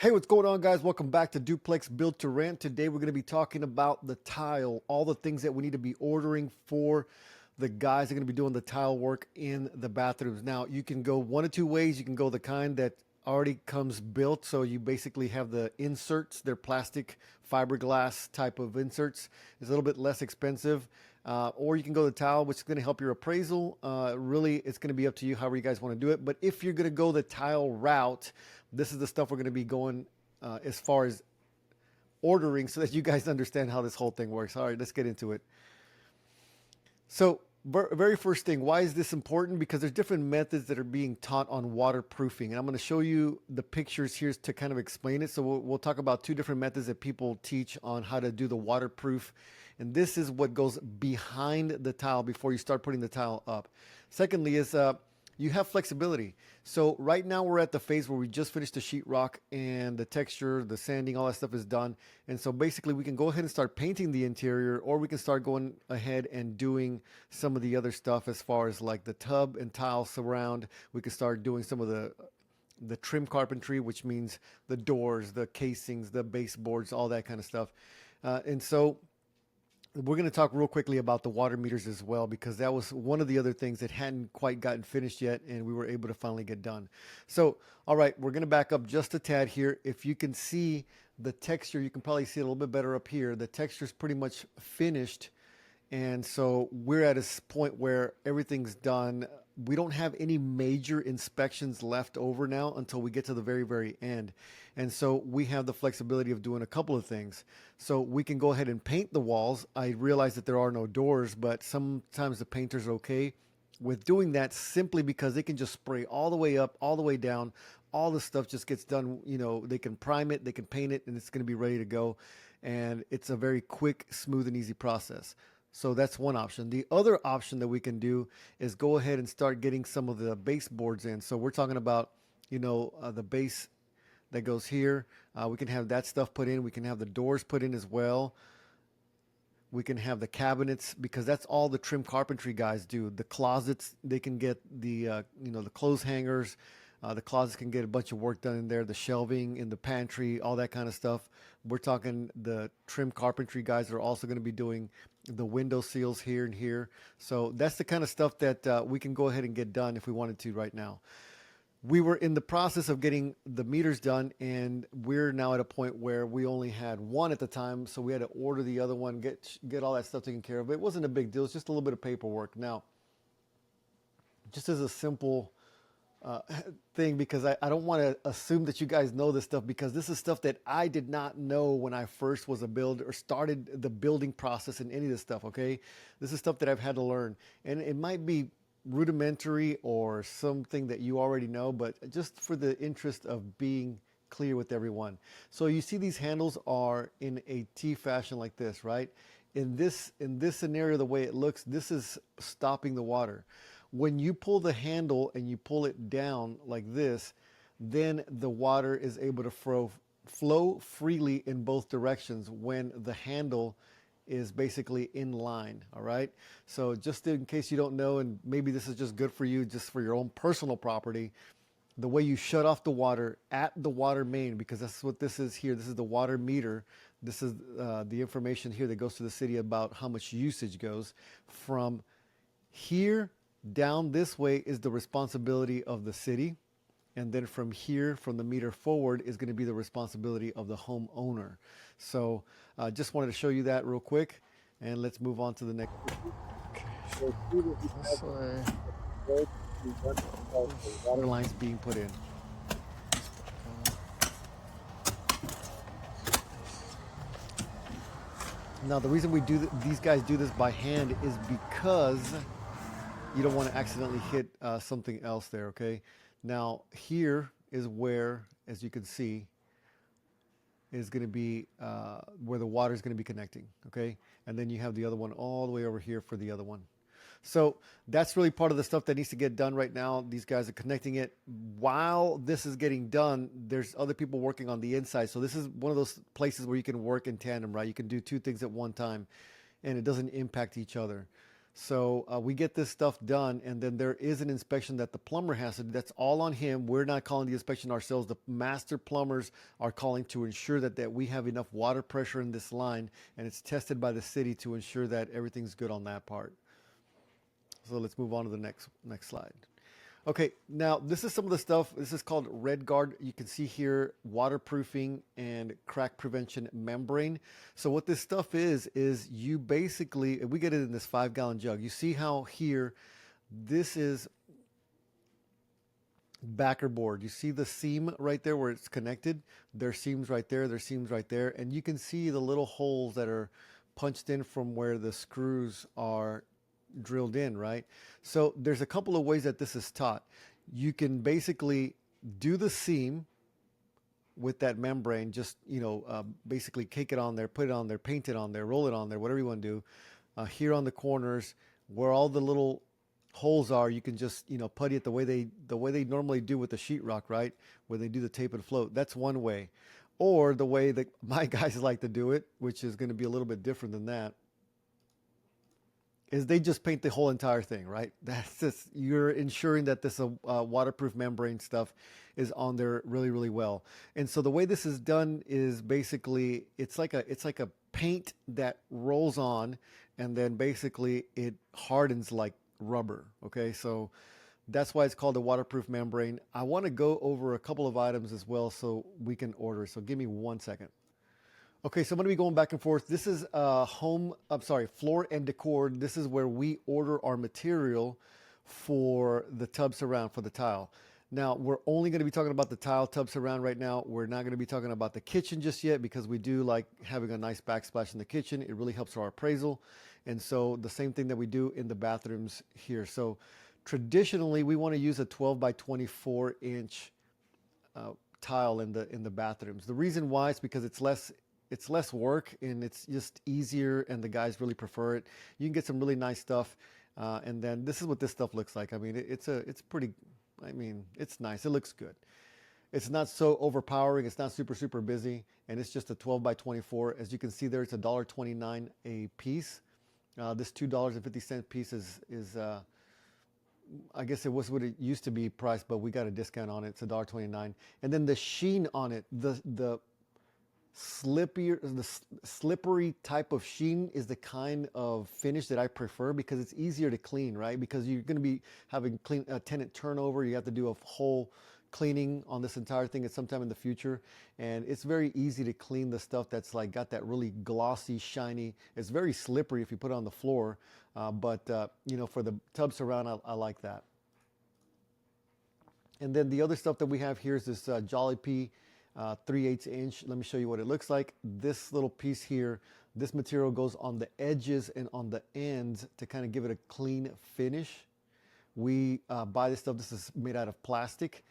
Hey, what's going on, guys? Welcome back to Duplex Built to Rent. Today, we're going to be talking about the tile, all the things that we need to be ordering for the guys that are going to be doing the tile work in the bathrooms. Now, you can go one of two ways. You can go the kind that already comes built. So you basically have the inserts, they're plastic fiberglass type of inserts. It's a little bit less expensive. Or you can go the tile, which is going to help your appraisal. Really, it's going to be up to you however you guys want to do it. But if you're going to go the tile route, this is the stuff we're going to be going as far as ordering so that you guys understand how this whole thing works. All right, let's get into it. So, very first thing, why is this important? Because there's different methods that are being taught on waterproofing. And I'm going to show you the pictures here to kind of explain it. So we'll talk about two different methods that people teach on how to do the waterproof. And this is what goes behind the tile before you start putting the tile up. Secondly is you have flexibility. So right now we're at the phase where we just finished the sheetrock and the texture, the sanding, all that stuff is done. And so basically we can go ahead and start painting the interior, or we can start going ahead and doing some of the other stuff as far as like the tub and tile surround. We can start doing some of the trim carpentry, which means the doors, the casings, the baseboards, all that kind of stuff. And so we're going to talk real quickly about the water meters as well, because that was one of the other things that hadn't quite gotten finished yet, and we were able to finally get done. So, all right, we're going to back up just a tad here. If you can see the texture, you can probably see it a little bit better up here. The texture is pretty much finished. And so we're at a point where everything's done. We don't have any major inspections left over now until we get to the very, very end. And so we have the flexibility of doing a couple of things. So we can go ahead and paint the walls. I realize that there are no doors, but sometimes the painters are okay with doing that simply because they can just spray all the way up, all the way down. All the stuff just gets done. You know, they can prime it, they can paint it, and it's going to be ready to go. And it's a very quick, smooth, and easy process. So that's one option. The other option that we can do is go ahead and start getting some of the baseboards in. So we're talking about, the base that goes here. We can have that stuff put in. We can have the doors put in as well. We can have the cabinets, because that's all the trim carpentry guys do. The closets, they can get the clothes hangers. The closets can get a bunch of work done in there. The shelving in the pantry, all that kind of stuff. We're talking the trim carpentry guys are also going to be doing the window seals here and here. So that's the kind of stuff that we can go ahead and get done if we wanted to right now. We were in the process of getting the meters done, and we're now at a point where we only had one at the time, so we had to order the other one, get all that stuff taken care of. It wasn't a big deal. It's just a little bit of paperwork. Now, just as a simple thing, because I don't want to assume that you guys know this stuff, because this is stuff that I did not know when I first was a builder or started the building process and any of this stuff, okay? This is stuff that I've had to learn. And it might be rudimentary or something that you already know, but just for the interest of being clear with everyone. So you see these handles are in a T fashion like this, right? In this scenario, the way it looks, this is stopping the water. When you pull the handle and you pull it down like this, then the water is able to flow freely in both directions when the handle is basically in line. All right. So just in case you don't know, and maybe this is just good for you, just for your own personal property, the way you shut off the water at the water main, because that's what this is here. This is the water meter. This is the information here that goes to the city about how much usage goes from here down this way is the responsibility of the city. And then from here, from the meter forward, is going to be the responsibility of the homeowner. So just wanted to show you that real quick. And let's move on to the next. Okay. This way. Water lines being put in. Now, the reason these guys do this by hand is because you don't want to accidentally hit something else there, okay? Now, here is where, as you can see, is going to be where the water is going to be connecting, okay? And then you have the other one all the way over here for the other one. So that's really part of the stuff that needs to get done right now. These guys are connecting it. While this is getting done, there's other people working on the inside. So this is one of those places where you can work in tandem, right? You can do two things at one time, and it doesn't impact each other. So we get this stuff done, and then there is an inspection that the plumber has to do. That's all on him. We're not calling the inspection ourselves. The master plumbers are calling to ensure that we have enough water pressure in this line, and it's tested by the city to ensure that everything's good on that part. So let's move on to the next slide. Okay, now this is some of the stuff. This is called Red Guard. You can see here waterproofing and crack prevention membrane. So what this stuff is you basically, we get it in this 5-gallon jug. You see how here, this is backer board. You see the seam right there where it's connected? There's seams right there, there's seams right there. And you can see the little holes that are punched in from where the screws are drilled in, right? So there's a couple of ways that this is taught. You can basically do the seam with that membrane, just, basically cake it on there, put it on there, paint it on there, roll it on there, whatever you want to do. Here on the corners where all the little holes are, you can just, putty it the way they normally do with the sheetrock, right? Where they do the tape and float. That's one way. Or the way that my guys like to do it, which is going to be a little bit different than that, is they just paint the whole entire thing, right? That's just, you're ensuring that this waterproof membrane stuff is on there really, really well. And so the way this is done is basically, it's like a paint that rolls on, and then basically it hardens like rubber. Okay, so that's why it's called a waterproof membrane. I want to go over a couple of items as well so we can order. So give me 1 second. Okay, so I'm going to be going back and forth. This is Floor and Decor. This is where we order our material for the tub surround, for the tile. Now, we're only going to be talking about the tile tub surround right now. We're not going to be talking about the kitchen just yet, because we do like having a nice backsplash in the kitchen. It really helps our appraisal. And so the same thing that we do in the bathrooms here. So traditionally, we want to use a 12 by 24 inch tile in the bathrooms. The reason why is because it's less work, and it's just easier, and the guys really prefer it. You can get some really nice stuff, and then this is what this stuff looks like. I mean, it's pretty, it's nice. It looks good. It's not so overpowering. It's not super, super busy, and it's just a 12 by 24. As you can see there, it's $1.29 a piece. This $2.50 piece is I guess it was what it used to be priced, but we got a discount on it. It's $1.29. And then the sheen on it, the slippery type of sheen is the kind of finish that I prefer, because it's easier to clean, right? Because you're going to be having tenant turnover. You have to do a whole cleaning on this entire thing at some time in the future, and it's very easy to clean the stuff that's like got that really glossy, shiny. It's very slippery if you put it on the floor, but for the tub surround, I like that. And then the other stuff that we have here is this Jolly P 3/8 inch. Let me show you what it looks like. This little piece here, this material goes on the edges and on the ends to kind of give it a clean finish. We buy this stuff. This is made out of plastic,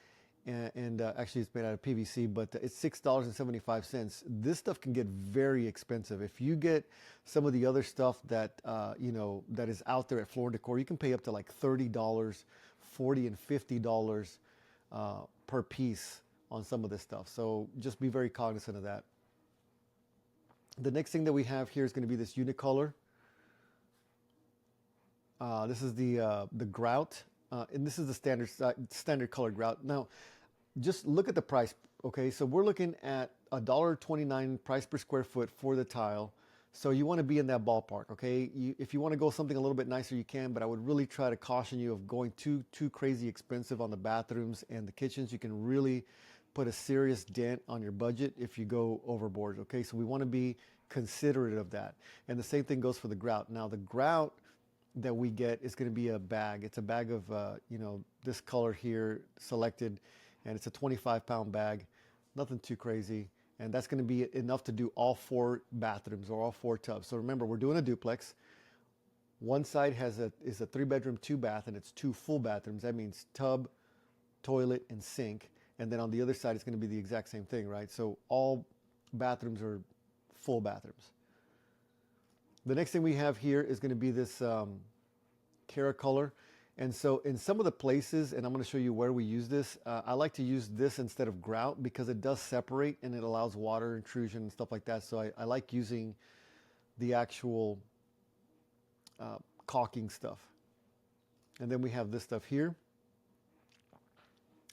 and actually it's made out of PVC, but it's $6.75. This stuff can get very expensive. If you get some of the other stuff that that is out there at Floor & Decor, you can pay up to like $30, $40 and $50 per piece on some of this stuff. So just be very cognizant of that. The next thing that we have here is going to be this Unicolor. This is the grout, and this is the standard color grout. Now, just look at the price. Okay, so we're looking at $1.29 price per square foot for the tile. So you want to be in that ballpark. Okay, if you want to go something a little bit nicer, you can, but I would really try to caution you of going too crazy expensive on the bathrooms and the kitchens. You can really put a serious dent on your budget if you go overboard. Okay, so we want to be considerate of that. And the same thing goes for the grout. Now, the grout that we get is going to be a bag. It's a bag of this color here selected, and it's a 25-pound bag. Nothing too crazy, and that's going to be enough to do all 4 bathrooms or all 4 tubs. So remember, we're doing a duplex. One side is a 3-bedroom, 2-bath, and it's 2 full bathrooms. That means tub, toilet, and sink. And then on the other side, it's going to be the exact same thing, right? So all bathrooms are full bathrooms. The next thing we have here is going to be this Cara color. And so in some of the places, and I'm going to show you where we use this, I like to use this instead of grout because it does separate and it allows water intrusion and stuff like that. So I like using the actual caulking stuff. And then we have this stuff here.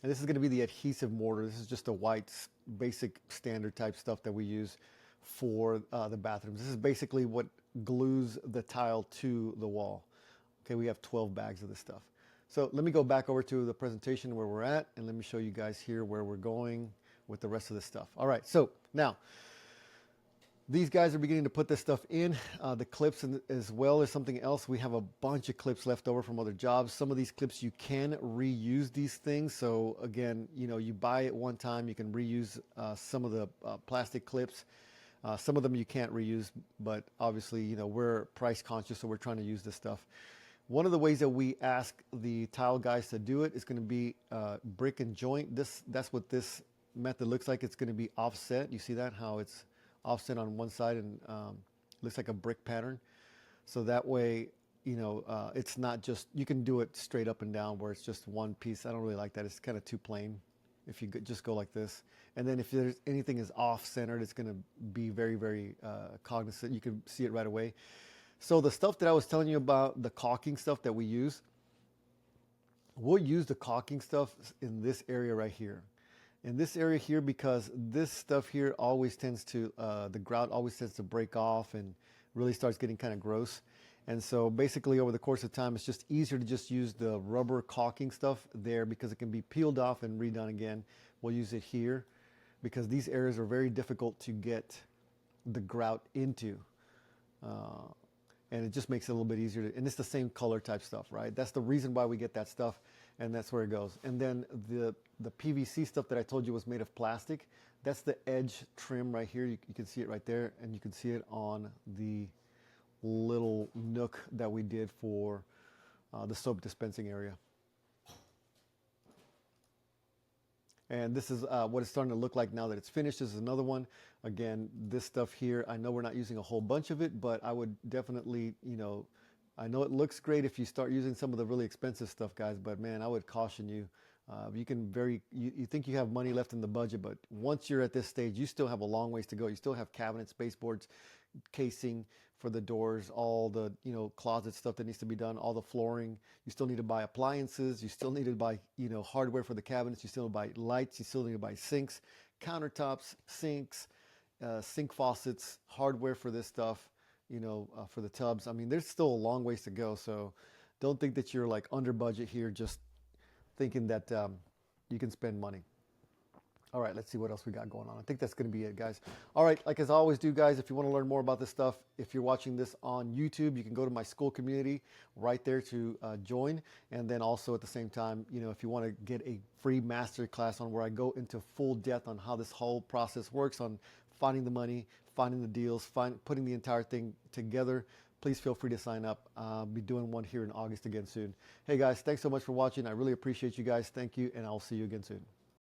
And this is going to be the adhesive mortar. This is just a white, basic standard type stuff that we use for the bathrooms. This is basically what glues the tile to the wall. Okay, we have 12 bags of this stuff. So let me go back over to the presentation where we're at, and let me show you guys here where we're going with the rest of this stuff. All right, so now these guys are beginning to put this stuff in. The clips as well as something else. We have a bunch of clips left over from other jobs. Some of these clips you can reuse these things. So again, you know, you buy it one time, you can reuse some of the plastic clips. Some of them you can't reuse, but obviously, you know, we're price conscious, so we're trying to use this stuff. One of the ways that we ask the tile guys to do it is going to be brick and joint. That's what this method looks like. It's going to be offset. You see that, how it's offset on one side and looks like a brick pattern. So that way, you know, it's not just, you can do it straight up and down where it's just one piece. I don't really like that. It's kind of too plain if you just go like this. And then if there's anything is off-centered, it's going to be very, very cognizant. You can see it right away. So the stuff that I was telling you about, the caulking stuff that we use, we'll use the caulking stuff in this area right here. In this area here, because this stuff here always tends to, the grout always tends to break off and really starts getting kind of gross. And so basically over the course of time, it's just easier to just use the rubber caulking stuff there because it can be peeled off and redone again. We'll use it here because these areas are very difficult to get the grout into. And it just makes it a little bit easier to, and it's the same color type stuff, right? That's the reason why we get that stuff, and that's where it goes. And then the PVC stuff that I told you was made of plastic, that's the edge trim right here. You can see it right there, and you can see it on the little nook that we did for the soap dispensing area. And this is what it's starting to look like now that it's finished. This is another one. Again, this stuff here, I know we're not using a whole bunch of it, but I would definitely, you know, I know it looks great if you start using some of the really expensive stuff, guys, but man, I would caution you. You think you have money left in the budget, but once you're at this stage, you still have a long ways to go. You still have cabinets, baseboards, casing for the doors, all the, you know, closet stuff that needs to be done, all the flooring. You still need to buy appliances. You still need to buy, you know, hardware for the cabinets. You still need to buy lights. You still need to buy sinks, countertops, sinks, sink faucets, hardware for this stuff, you know, for the tubs. I mean, there's still a long ways to go. So don't think that you're like under budget here, just thinking that you can spend money. All right, let's see what else we got going on. I think that's going to be it, guys. All right, like as I always do, guys, if you want to learn more about this stuff, if you're watching this on YouTube, you can go to my school community right there to join. And then also at the same time, you know, if you want to get a free master class on where I go into full depth on how this whole process works, on finding the money, finding the deals, putting the entire thing together, please feel free to sign up. I'll be doing one here in August again soon. Hey, guys, thanks so much for watching. I really appreciate you guys. Thank you, and I'll see you again soon.